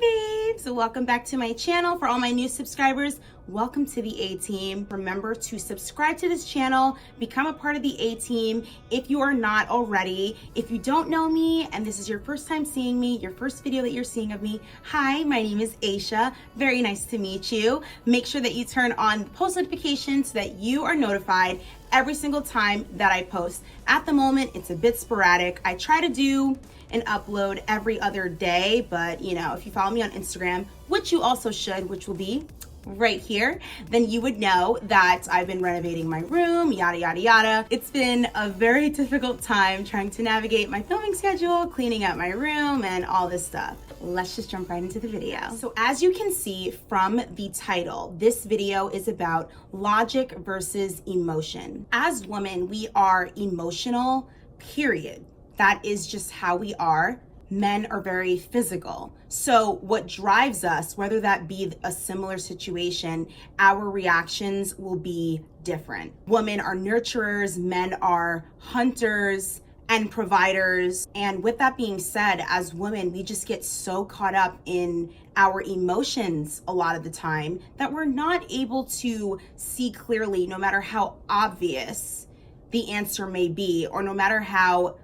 babes, welcome back to my channel. For all my new subscribers, welcome to the A-Team. Remember to subscribe to this channel, become a part of the A-Team if you are not already. If you don't know me and this is your first time seeing me, your first video that you're seeing of me, hi, my name is Asha. Very nice to meet you. Make sure that you turn on post notifications so that you are notified every single time that I post. At the moment, it's a bit sporadic. I try to do an upload every other day, but you know, if you follow me on Instagram, which you also should, which will be right here, then you would know that I've been renovating my room, yada, yada, yada. It's been a very difficult time trying to navigate my filming schedule, cleaning out my room, and all this stuff. Let's just jump right into the video. So as you can see from the title, this video is about logic versus emotion. As women, we are emotional, period. That is just how we are. Men are very physical. So what drives us, whether that be a similar situation, our reactions will be different. Women are nurturers, men are hunters and providers. And with that being said, as women, we just get so caught up in our emotions a lot of the time that we're not able to see clearly, no matter how obvious the answer may be, or no matter how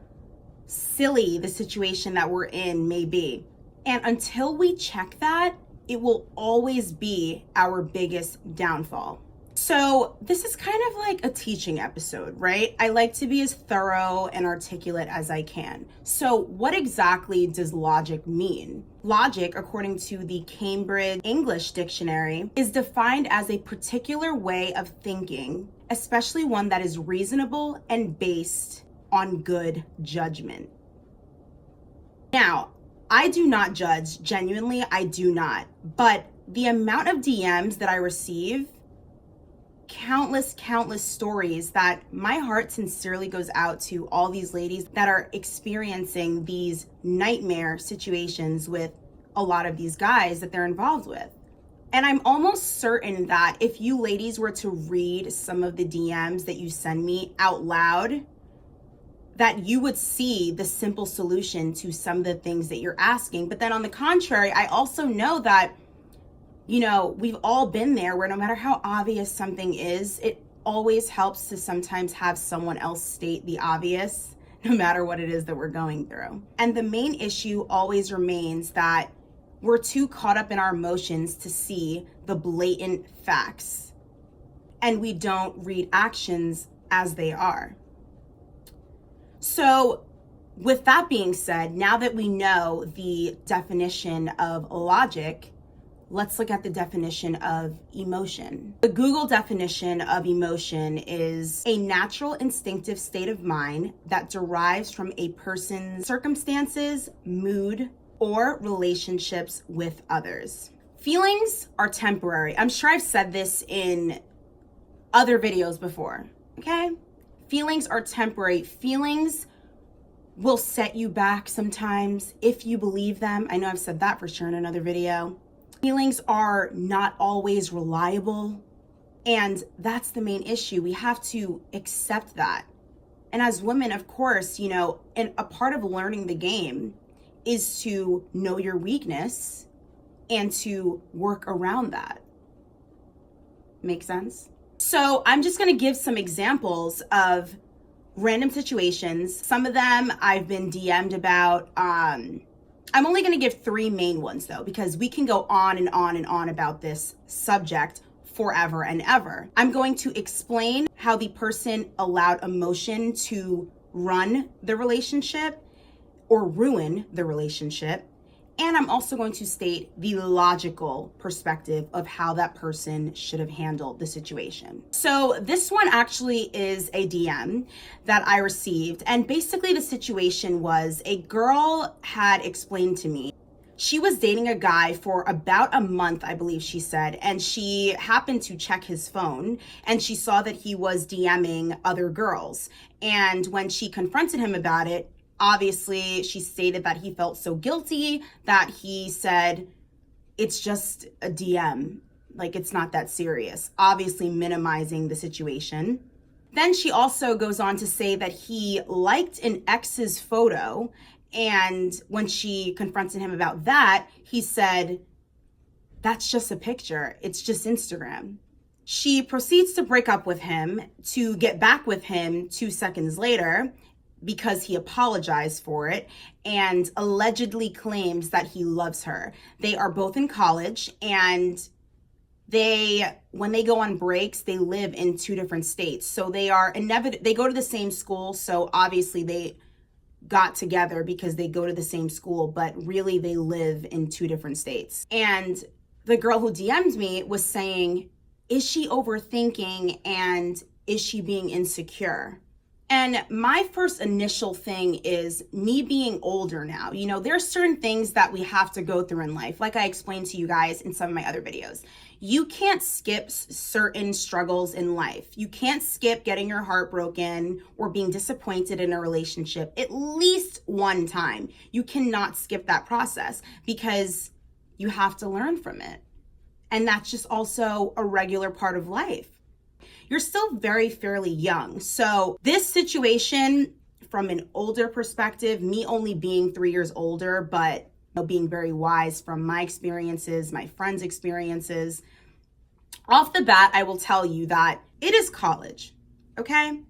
silly the situation that we're in may be. And until we check that, it will always be our biggest downfall. So this is kind of like a teaching episode, right? I like to be as thorough and articulate as I can. So what exactly does logic mean? Logic, according to the Cambridge English Dictionary, is defined as a particular way of thinking, especially one that is reasonable and based on good judgment. Now, I do not judge, genuinely, I do not. But the amount of DMs that I receive, countless stories that my heart sincerely goes out to all these ladies that are experiencing these nightmare situations with a lot of these guys that they're involved with. And I'm almost certain that if you ladies were to read some of the DMs that you send me out loud, that you would see the simple solution to some of the things that you're asking. But then on the contrary, I also know that, you know, we've all been there where no matter how obvious something is, it always helps to sometimes have someone else state the obvious, no matter what it is that we're going through. And the main issue always remains that we're too caught up in our emotions to see the blatant facts. And we don't read actions as they are. So with that being said, now that we know the definition of logic, let's look at the definition of emotion. The Google definition of emotion is a natural instinctive state of mind that derives from a person's circumstances, mood, or relationships with others. Feelings are temporary. I'm sure I've said this in other videos before, okay? Feelings are temporary. Feelings will set you back sometimes if you believe them. I know I've said that for sure in another video. Feelings are not always reliable, and that's the main issue. We have to accept that. And as women, of course, you know, and a part of learning the game is to know your weakness and to work around that. Make sense? So I'm just gonna give some examples of random situations. Some of them I've been DM'd about. I'm only gonna give three main ones though, because we can go on and on and on about this subject forever and ever. I'm going to explain how the person allowed emotion to run the relationship or ruin the relationship. And I'm also going to state the logical perspective of how that person should have handled the situation. So this one actually is a DM that I received. And basically the situation was a girl had explained to me. She was dating a guy for about a month, I believe she said, and she happened to check his phone and she saw that he was DMing other girls. And when she confronted him about it, obviously, she stated that he felt so guilty that he said, it's just a DM, like it's not that serious, obviously minimizing the situation. Then she also goes on to say that he liked an ex's photo And when she confronted him about that, he said, that's just a picture. It's just Instagram. She proceeds to break up with him to get back with him 2 seconds later because he apologized for it and allegedly claims that he loves her. They are both in college, and when they go on breaks, they live in 2 different states. So they go to the same school. So obviously they got together because they go to the same school, but really they live in 2 different states. And the girl who DM'd me was saying, is she overthinking and is she being insecure? And my first initial thing is me being older now. You know, there are certain things that we have to go through in life, like I explained to you guys in some of my other videos. You can't skip certain struggles in life. You can't skip getting your heart broken or being disappointed in a relationship at least one time. You cannot skip that process because you have to learn from it. And that's just also a regular part of life. You're still fairly young. So this situation, from an older perspective, me only being 3 years older, but being very wise from my experiences, my friends' experiences, off the bat, I will tell you that it is college, okay?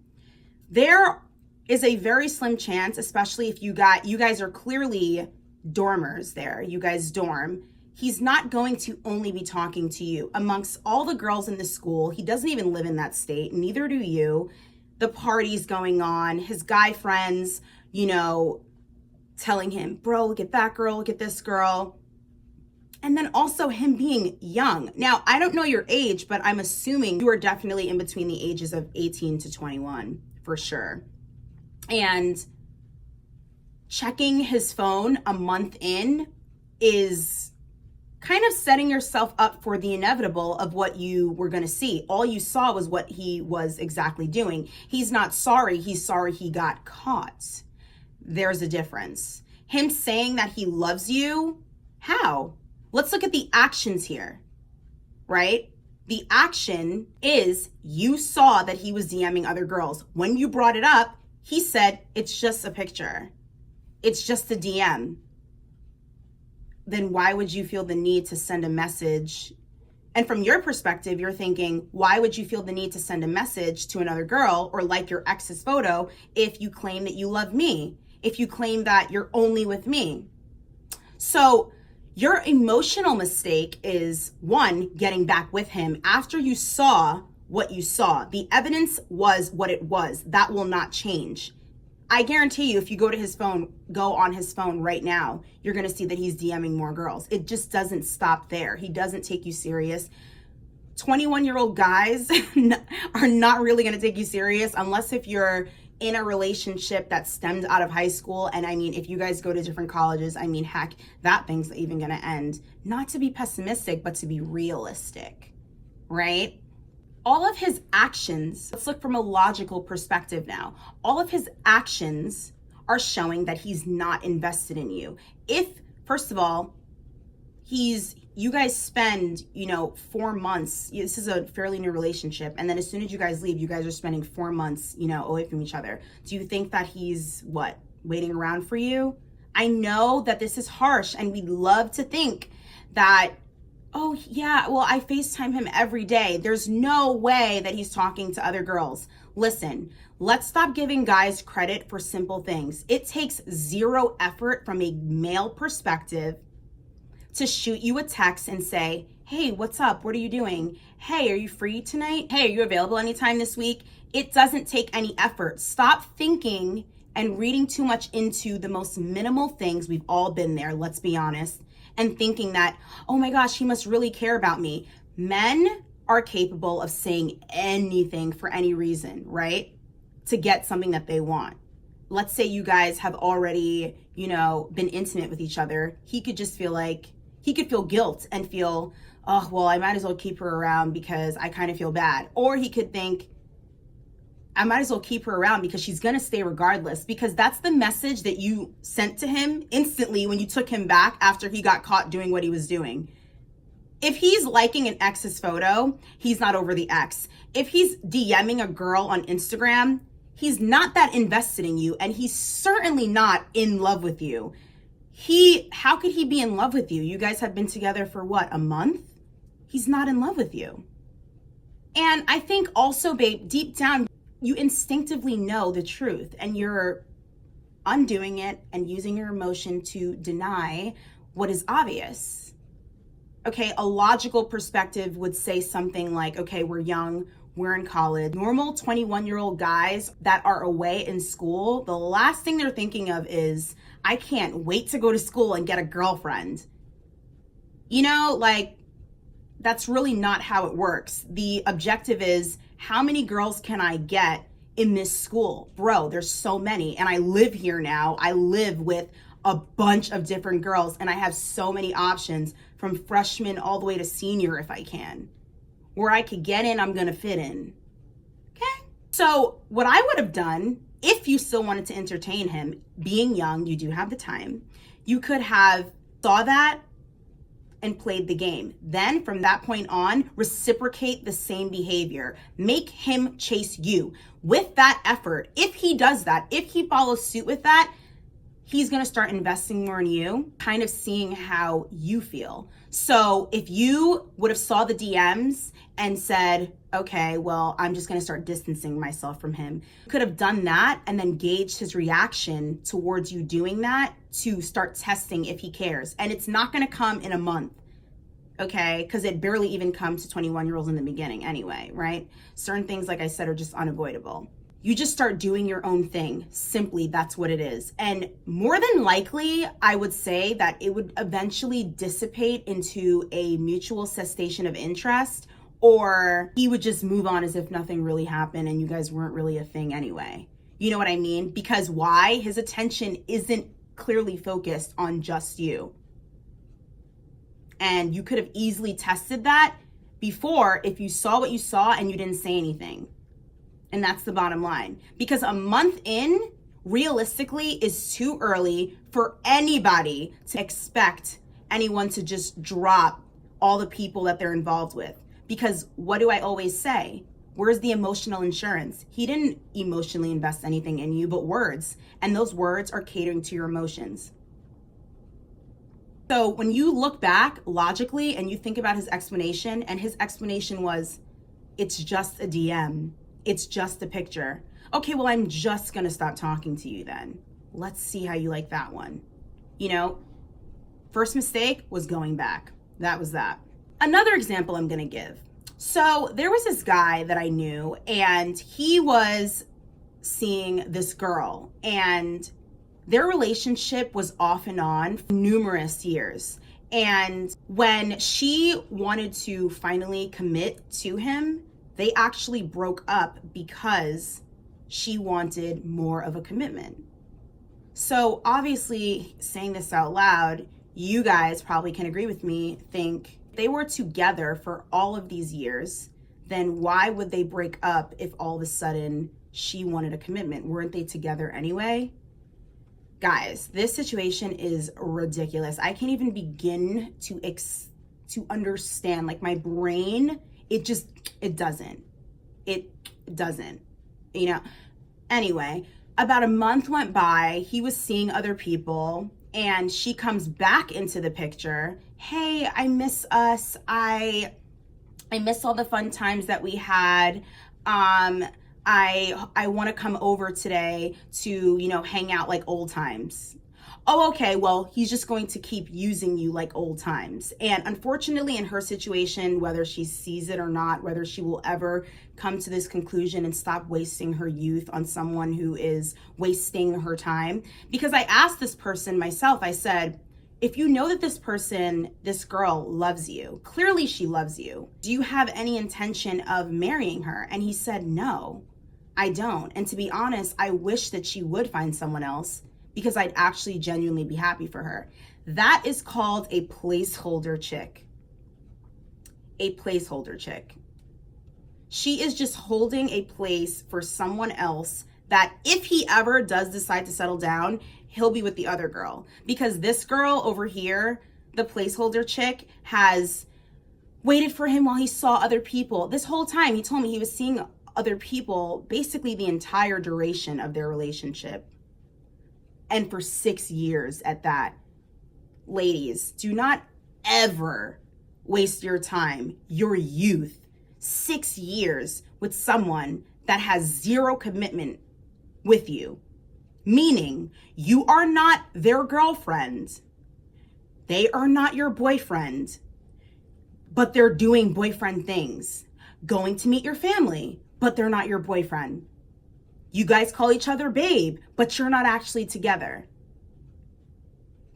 There is a very slim chance, especially if you guys are clearly dormers there, you guys dorm, he's not going to only be talking to you. Amongst all the girls in the school, he doesn't even live in that state, neither do you. The party's going on, his guy friends, telling him, bro, look at that girl, look at this girl. And then also him being young. Now, I don't know your age, but I'm assuming you are definitely in between the ages of 18 to 21, for sure. And checking his phone a month in is kind of setting yourself up for the inevitable of what you were going to see. All you saw was what he was exactly doing. He's not sorry. He's sorry he got caught. There's a difference. Him saying that he loves you, how? Let's look at the actions here, right? The action is you saw that he was DMing other girls. When you brought it up, he said, it's just a picture. It's just a DM. Then why would you feel the need to send a message? And from your perspective, you're thinking, why would you feel the need to send a message to another girl or like your ex's photo if you claim that you love me, if you claim that you're only with me? So your emotional mistake is, one, getting back with him after you saw what you saw. The evidence was what it was. That will not change. I guarantee you, if you go on his phone right now, you're going to see that he's DMing more girls. It just doesn't stop there. He doesn't take you serious. 21-year-old guys are not really going to take you serious unless if you're in a relationship that stemmed out of high school. And I mean, if you guys go to different colleges, I mean, heck, that thing's even going to end. Not to be pessimistic, but to be realistic, right? All of his actions, let's look from a logical perspective now. All of his actions are showing that he's not invested in you. If, first of all, you guys spend, 4 months, this is a fairly new relationship, and then as soon as you guys leave, you guys are spending 4 months, away from each other. Do you think that he's, waiting around for you? I know that this is harsh, and we'd love to think that, oh yeah, well, I FaceTime him every day. There's no way that he's talking to other girls. Listen, let's stop giving guys credit for simple things. It takes zero effort from a male perspective to shoot you a text and say, hey, what's up? What are you doing? Hey, are you free tonight? Hey, are you available anytime this week? It doesn't take any effort. Stop thinking and reading too much into the most minimal things. We've all been there, let's be honest. And thinking that, oh my gosh, he must really care about me. Men are capable of saying anything for any reason, right? To get something that they want. Let's say you guys have already, been intimate with each other. He could just feel guilt and feel, oh, well, I might as well keep her around because I kind of feel bad. Or he could think, I might as well keep her around because she's going to stay regardless, because that's the message that you sent to him instantly when you took him back after he got caught doing what he was doing. If he's liking an ex's photo, he's not over the ex. If he's DMing a girl on Instagram, He's not that invested in you, and he's certainly not in love with you. How could he be in love with you? You guys have been together for what, a month? He's not in love with you. And I think also, babe, deep down, you instinctively know the truth, and you're undoing it and using your emotion to deny what is obvious. Okay, a logical perspective would say something like, okay, we're young, we're in college. Normal 21-year-old guys that are away in school, the last thing they're thinking of is, I can't wait to go to school and get a girlfriend. You know, like, that's really not how it works. The objective is, how many girls can I get in this school? Bro, there's so many. And I live here now. I live with a bunch of different girls, and I have so many options from freshman all the way to senior if I can. Where I could get in, I'm gonna fit in. Okay? So what I would have done, if you still wanted to entertain him, being young, you do have the time, you could have saw that and played the game. Then from that point on, reciprocate the same behavior. Make him chase you. With that effort, if he does that, if he follows suit with that, he's gonna start investing more in you, kind of seeing how you feel. So if you would have saw the DMs and said, okay, well, I'm just gonna start distancing myself from him, you could have done that and then gauged his reaction towards you doing that to start testing if he cares. And it's not gonna come in a month, okay? Because it barely even comes to 21-year-olds in the beginning anyway, right? Certain things, like I said, are just unavoidable. You just start doing your own thing. Simply, that's what it is. And more than likely, I would say that it would eventually dissipate into a mutual cessation of interest, or he would just move on as if nothing really happened and you guys weren't really a thing anyway. You know what I mean? Because why? His attention isn't clearly focused on just you. And you could have easily tested that before if you saw what you saw and you didn't say anything. And that's the bottom line. Because a month in, realistically, is too early for anybody to expect anyone to just drop all the people that they're involved with. Because what do I always say? Where's the emotional insurance? He didn't emotionally invest anything in you but words. And those words are catering to your emotions. So when you look back logically and you think about his explanation, and his explanation was, it's just a DM. It's just a picture. Okay, well, I'm just gonna stop talking to you then. Let's see how you like that one. You know, first mistake was going back. That was that. Another example I'm gonna give. So there was this guy that I knew, and he was seeing this girl, and their relationship was off and on for numerous years. And when she wanted to finally commit to him, they actually broke up because she wanted more of a commitment. So obviously, saying this out loud, you guys probably can agree with me, think they were together for all of these years, then why would they break up if all of a sudden she wanted a commitment? Weren't they together anyway? Guys, this situation is ridiculous. I can't even begin to understand, like my brain, it doesn't, you know. Anyway, about a month went by, he was seeing other people, and she comes back into the picture. Hey, I miss us. I miss all the fun times that we had. I want to come over today to, you know, hang out like old times. Oh, okay, well, he's just going to keep using you like old times. And unfortunately, in her situation, whether she sees it or not, whether she will ever come to this conclusion and stop wasting her youth on someone who is wasting her time. Because I asked this person myself, I said, if you know that this person, this girl loves you, clearly she loves you, do you have any intention of marrying her? And he said, no, I don't. And to be honest, I wish that she would find someone else, because I'd actually genuinely be happy for her. That is called a placeholder chick. A placeholder chick. She is just holding a place for someone else that if he ever does decide to settle down, he'll be with the other girl. Because this girl over here, the placeholder chick, has waited for him while he saw other people. This whole time, he told me he was seeing other people basically the entire duration of their relationship. And for 6 years at that. Ladies, do not ever waste your time, your youth, 6 years with someone that has zero commitment with you. Meaning, you are not their girlfriend. They are not your boyfriend, but they're doing boyfriend things. Going to meet your family, but they're not your boyfriend. You guys call each other babe, but you're not actually together.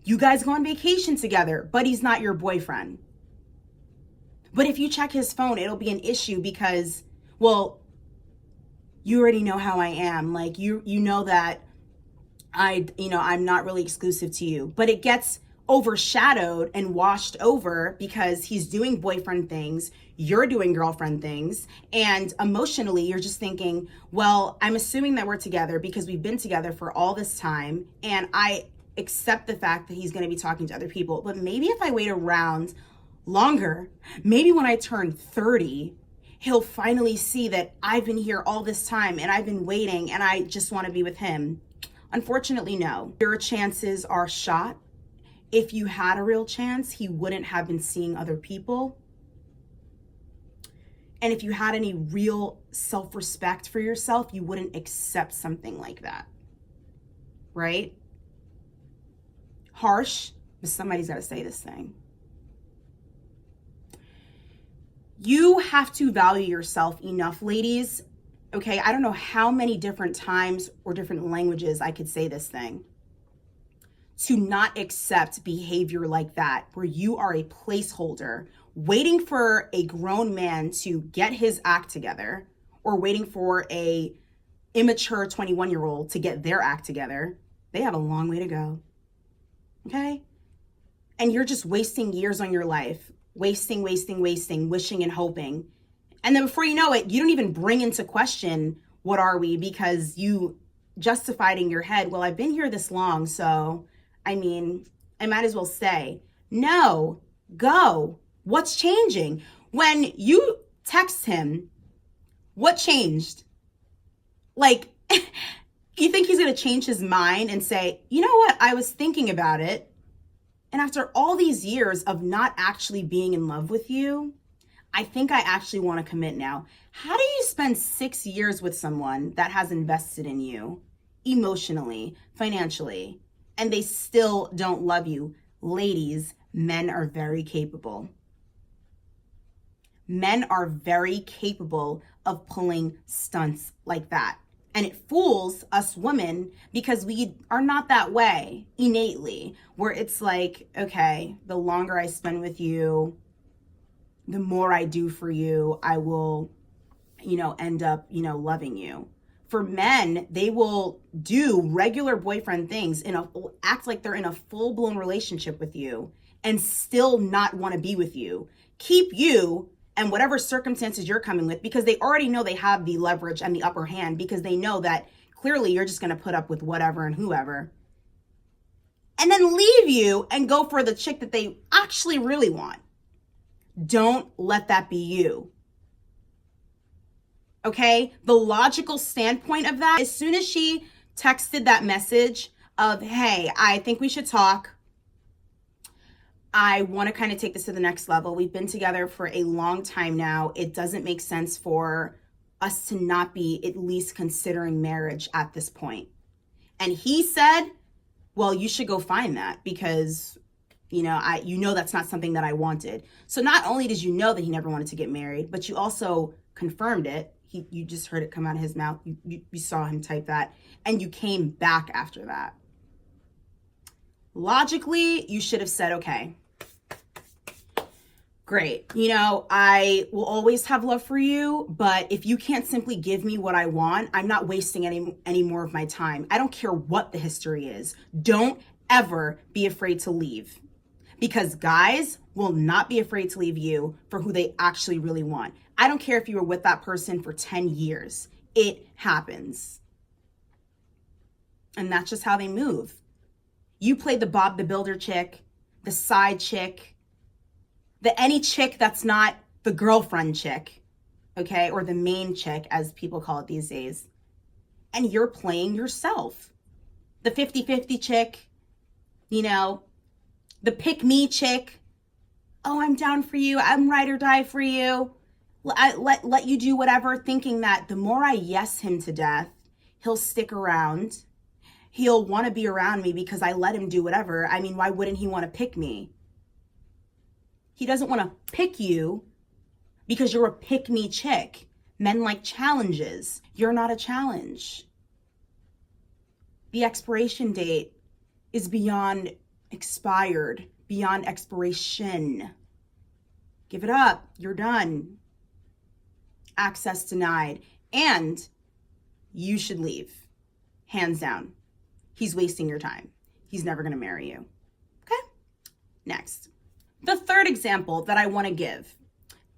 You guys go on vacation together, but he's not your boyfriend. But if you check his phone, it'll be an issue because, well, you already know how I am. Like, you know that I'm not really exclusive to you. But it gets overshadowed and washed over because he's doing boyfriend things, you're doing girlfriend things, and emotionally you're just thinking, well, I'm assuming that we're together because we've been together for all this time, and I accept the fact that he's going to be talking to other people. But maybe if I wait around longer, maybe when I turn 30, he'll finally see that I've been here all this time and I've been waiting and I just want to be with him. Unfortunately, no. Your chances are shot. If you had a real chance, he wouldn't have been seeing other people. And if you had any real self-respect for yourself, you wouldn't accept something like that. Right? Harsh, but somebody's got to say this thing. You have to value yourself enough, ladies. Okay, I don't know how many different times or different languages I could say this thing. To not accept behavior like that, where you are a placeholder, waiting for a grown man to get his act together, or waiting for a immature 21-year-old to get their act together. They have a long way to go. Okay? And you're just wasting years on your life. Wasting, wishing and hoping. And then before you know it, you don't even bring into question, what are we? Because you justified in your head, well, I've been here this long, so, I mean, I might as well stay. No, go. What's changing? When you text him, what changed? Like, you think he's going to change his mind and say, you know what? I was thinking about it. And after all these years of not actually being in love with you, I think I actually want to commit now. How do you spend 6 years with someone that has invested in you emotionally, financially, and they still don't love you? Ladies, men are very capable. Men are very capable of pulling stunts like that. And it fools us women because we are not that way innately, where it's like, okay, the longer I spend with you, the more I do for you, I will, end up, loving you. For men, they will do regular boyfriend things, act like they're in a full-blown relationship with you and still not want to be with you. Keep you and whatever circumstances you're coming with, because they already know they have the leverage and the upper hand, because they know that clearly you're just going to put up with whatever and whoever. And then leave you and go for the chick that they actually really want. Don't let that be you. Okay? The logical standpoint of that, as soon as she texted that message of, hey, I think we should talk. I want to kind of take this to the next level. We've been together for a long time now. It doesn't make sense for us to not be at least considering marriage at this point. And he said, well, you should go find that because, that's not something that I wanted. So not only did you know that he never wanted to get married, but you also confirmed it. You just heard it come out of his mouth. You saw him type that, and you came back after that. Logically, you should have said, okay, great. I will always have love for you, but if you can't simply give me what I want, I'm not wasting any more of my time. I don't care what the history is. Don't ever be afraid to leave, because guys will not be afraid to leave you for who they actually really want. I don't care if you were with that person for 10 years. It happens. And that's just how they move. You play the Bob the Builder chick, the side chick, any chick that's not the girlfriend chick. okay? Or the main chick, as people call it these days. And you're playing yourself. The 50-50 chick, you know, the pick me chick. Oh, I'm down for you. I'm ride or die for you. Let you do whatever, thinking that the more I yes him to death, he'll stick around. He'll want to be around me because I let him do whatever. I mean, why wouldn't he want to pick me? He doesn't want to pick you because you're a pick me chick. Men like challenges. You're not a challenge. The expiration date is beyond expired, beyond expiration. Give it up. You're done. Access denied. And you should leave. Hands down. He's wasting your time. He's never going to marry you. Okay? Next. The third example that I want to give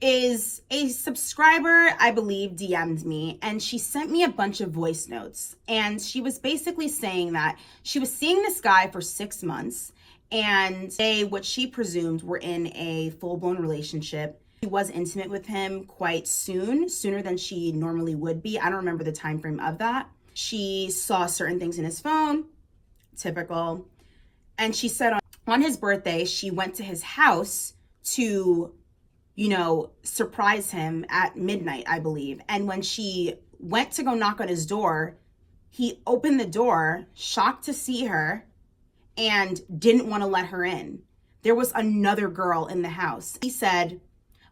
is a subscriber, I believe, DM'd me, and she sent me a bunch of voice notes. And she was basically saying that she was seeing this guy for 6 months, and they, what she presumed, were in a full-blown relationship. She was intimate with him quite soon, sooner than she normally would be. I don't remember the time frame of that. She saw certain things in his phone, typical. And she said on his birthday, she went to his house to, you know, surprise him at midnight, I believe. And when she went to go knock on his door, he opened the door, shocked to see her, and didn't want to let her in. There was another girl in the house. He said,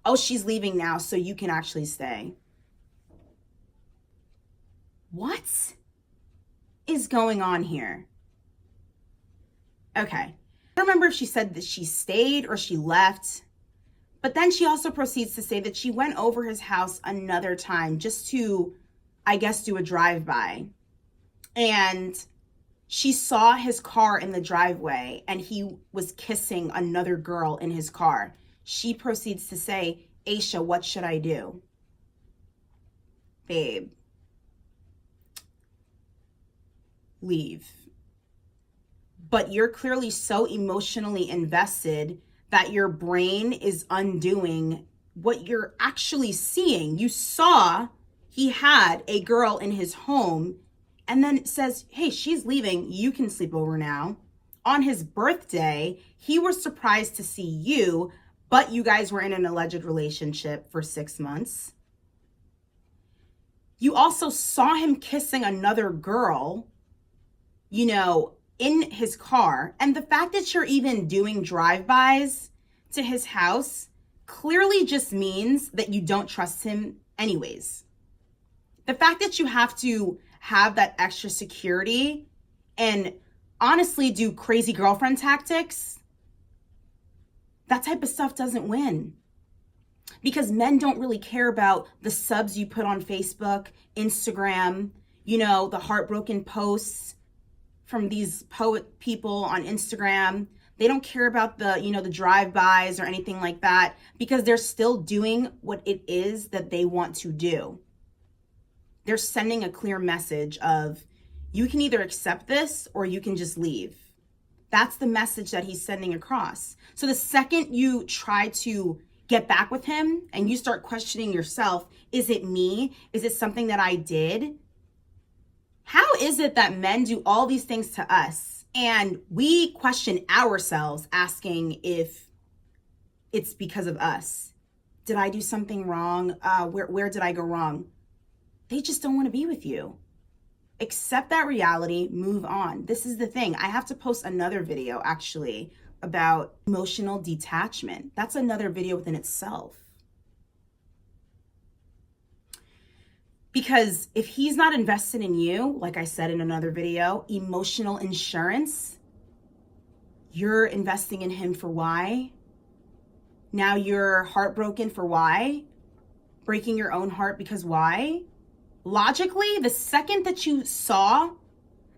"Oh, she's leaving now, so you can actually stay." What is going on here? Okay. I don't remember if she said that she stayed or she left, but then she also proceeds to say that she went over his house another time just to, I guess, do a drive-by. And she saw his car in the driveway and he was kissing another girl in his car. She proceeds to say, "Asha, what should I do?" Babe, leave. But you're clearly so emotionally invested that your brain is undoing what you're actually seeing. You saw he had a girl in his home and then says, "Hey, she's leaving. You can sleep over now." On his birthday, he was surprised to see you, but you guys were in an alleged relationship for 6 months. You also saw him kissing another girl, you know, in his car. And the fact that you're even doing drive-bys to his house clearly just means that you don't trust him anyways. The fact that you have to have that extra security and honestly do crazy girlfriend tactics, that type of stuff doesn't win. Because men don't really care about the subs you put on Facebook, Instagram, you know, the heartbroken posts from these poet people on Instagram. They don't care about the, you know, the drive-bys or anything like that because they're still doing what it is that they want to do. They're sending a clear message of, you can either accept this or you can just leave. That's the message that he's sending across. So the second you try to get back with him and you start questioning yourself, is it me? Is it something that I did? How is it that men do all these things to us and we question ourselves asking if it's because of us? Did I do something wrong? Where did I go wrong? They just don't want to be with you. Accept that reality, move on. This is the thing. I have to post another video actually about emotional detachment. That's another video within itself. Because if he's not invested in you, like I said in another video, emotional insurance, you're investing in him for why? Now you're heartbroken for why? Breaking your own heart because why? Logically, the second that you saw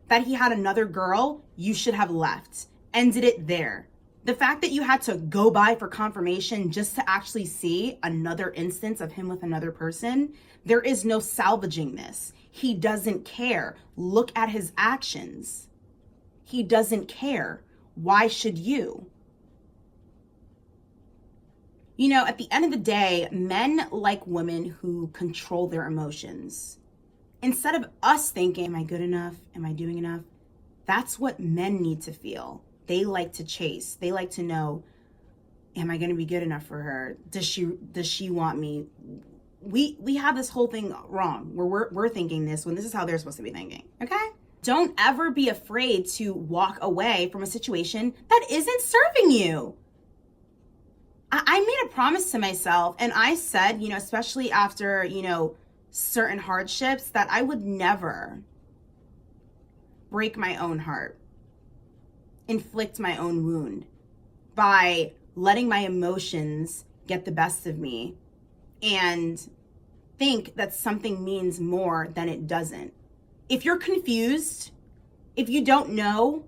that he had another girl, you should have left. Ended it there. The fact that you had to go by for confirmation just to actually see another instance of him with another person, there is no salvaging this. He doesn't care. Look at his actions. He doesn't care. Why should you? You know, at the end of the day, men like women who control their emotions. Instead of us thinking, am I good enough? Am I doing enough? That's what men need to feel. They like to chase. They like to know, am I going to be good enough for her? Does she want me? We have this whole thing wrong where we're thinking this when this is how they're supposed to be thinking. Okay? Don't ever be afraid to walk away from a situation that isn't serving you. I made a promise to myself, and I said, you know, especially after, you know, certain hardships, that I would never break my own heart, inflict my own wound by letting my emotions get the best of me and think that something means more than it doesn't. If you're confused, if you don't know,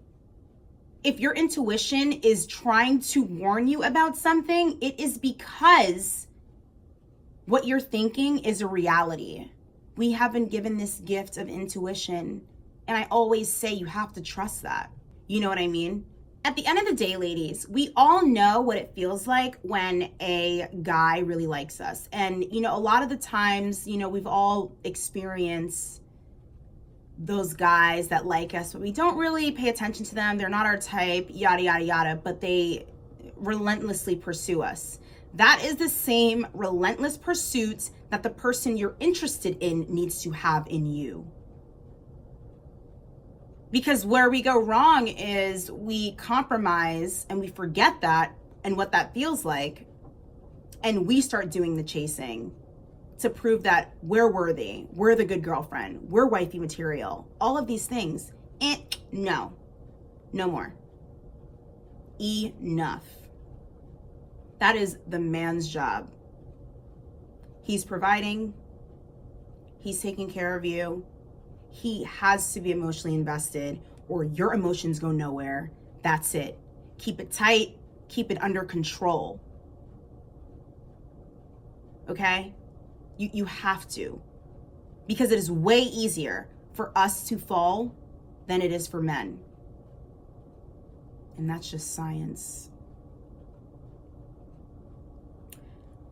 if your intuition is trying to warn you about something, it is because what you're thinking is a reality. We have been given this gift of intuition, and I always say you have to trust that. You know what I mean? At the end of the day, ladies, we all know what it feels like when a guy really likes us. And, you know, a lot of the times, you know, we've all experienced those guys that like us, but we don't really pay attention to them. They're not our type, yada, yada, yada, but they relentlessly pursue us. That is the same relentless pursuit that the person you're interested in needs to have in you. Because where we go wrong is we compromise and we forget that and what that feels like, and we start doing the chasing to prove that we're worthy, we're the good girlfriend, we're wifey material, all of these things. And no more. Enough. That is the man's job. He's providing, he's taking care of you. He has to be emotionally invested, or your emotions go nowhere. That's it. Keep it tight, keep it under control. Okay? You have to, because it is way easier for us to fall than it is for men. And that's just science.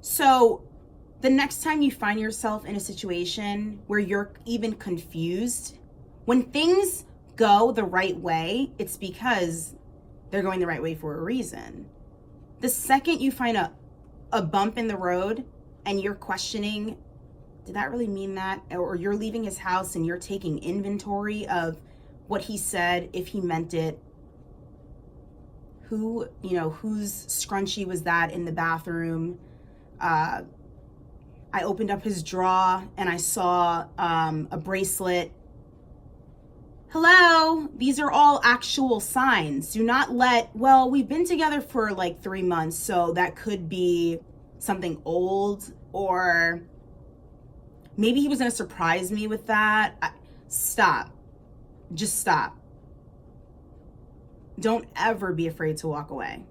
So the next time you find yourself in a situation where you're even confused, when things go the right way, it's because they're going the right way for a reason. The second you find a bump in the road and you're questioning, did that really mean that? Or you're leaving his house and you're taking inventory of what he said, if he meant it. Whose scrunchie was that in the bathroom? I opened up his drawer and I saw a bracelet. Hello, these are all actual signs. Do not well, we've been together for like 3 months, so that could be something old, or maybe he was going to surprise me with that. Stop. Just stop. Don't ever be afraid to walk away.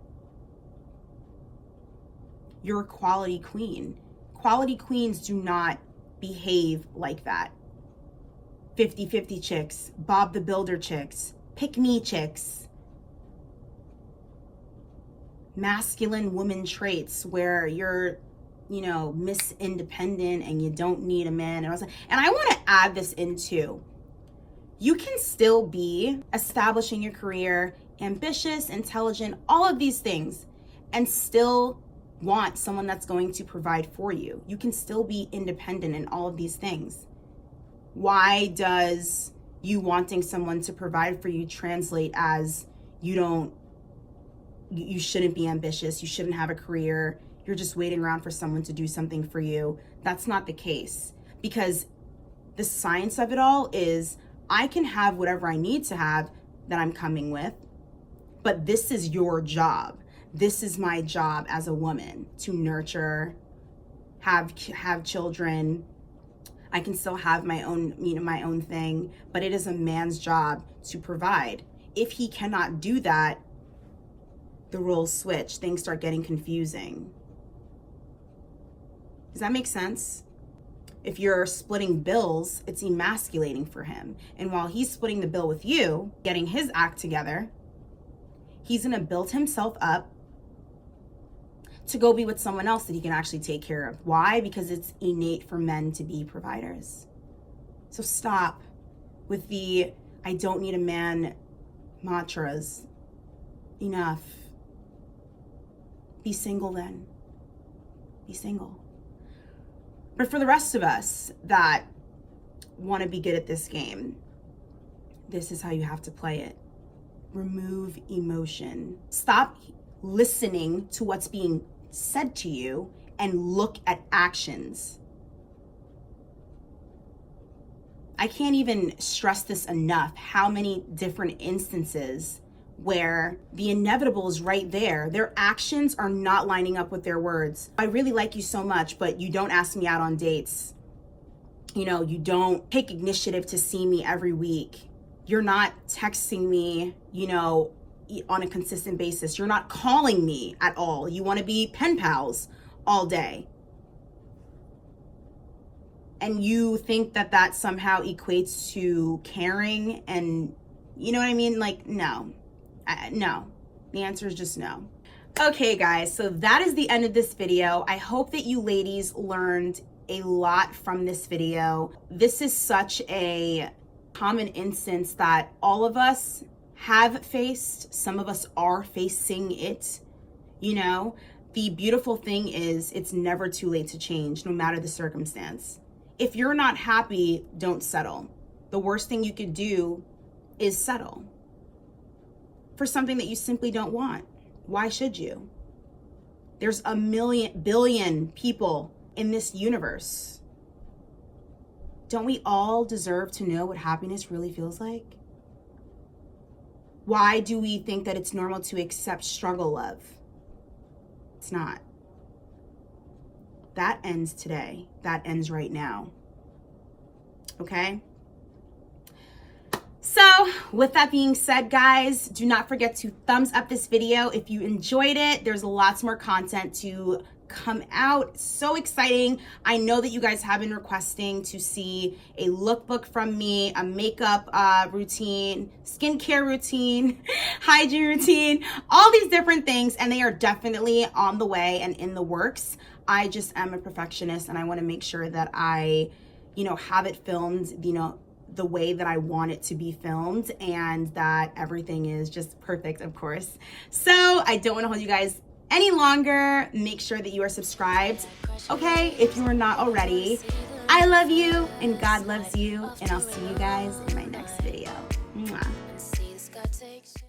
You're a quality queen. Quality queens do not behave like that. 50-50 chicks, Bob the Builder chicks, pick me chicks. Masculine woman traits where you're, Miss Independent and you don't need a man. And I want to add this in too. You can still be establishing your career, ambitious, intelligent, all of these things, and still want someone that's going to provide for you. You can still be independent in all of these things. Why does you wanting someone to provide for you translate as you shouldn't be ambitious, you shouldn't have a career, you're just waiting around for someone to do something for you? That's not the case, because the science of it all is I can have whatever I need to have that I'm coming with, but this is your job. This is my job as a woman, to nurture, have children. I can still have my own thing, but it is a man's job to provide. If he cannot do that, the roles switch. Things start getting confusing. Does that make sense? If you're splitting bills, it's emasculating for him. And while he's splitting the bill with you, getting his act together, he's gonna build himself up to go be with someone else that he can actually take care of. Why? Because it's innate for men to be providers. So stop with the I don't need a man mantras. Enough. Be single then. Be single. But for the rest of us that want to be good at this game, this is how you have to play it. Remove emotion. Stop listening to what's being said to you and look at actions. I can't even stress this enough, how many different instances where the inevitable is right there. Their actions are not lining up with their words. I really like you so much, but you don't ask me out on dates. You know, you don't take initiative to see me every week. You're not texting me, you know, on a consistent basis. You're not calling me at all. You want to be pen pals all day. And you think that that somehow equates to caring and, you know what I mean? Like, no. No. The answer is just no. Okay, guys, so that is the end of this video. I hope that you ladies learned a lot from this video. This is such a common instance that all of us have faced. Some of us are facing it. You know, the beautiful thing is it's never too late to change, no matter the circumstance. If you're not happy, don't settle. The worst thing you could do is settle for something that you simply don't want. Why should you? There's a billion people in this universe. Don't we all deserve to know what happiness really feels like? Why do we think that it's normal to accept struggle love? It's not. That ends today. That ends right now. Okay? So with that being said, guys, do not forget to thumbs up this video if you enjoyed it. There's lots more content to come out. So exciting. I know that you guys have been requesting to see a lookbook from me, a makeup routine, skincare routine, hygiene routine, all these different things, and they are definitely on the way and in the works. I just am a perfectionist and I want to make sure that I, you know, have it filmed, you know, the way that I want it to be filmed and that everything is just perfect, of course. So I don't want to hold you guys any longer. Make sure that you are subscribed, okay? If you are not already. I love you and God loves you, and I'll see you guys in my next video. Mwah.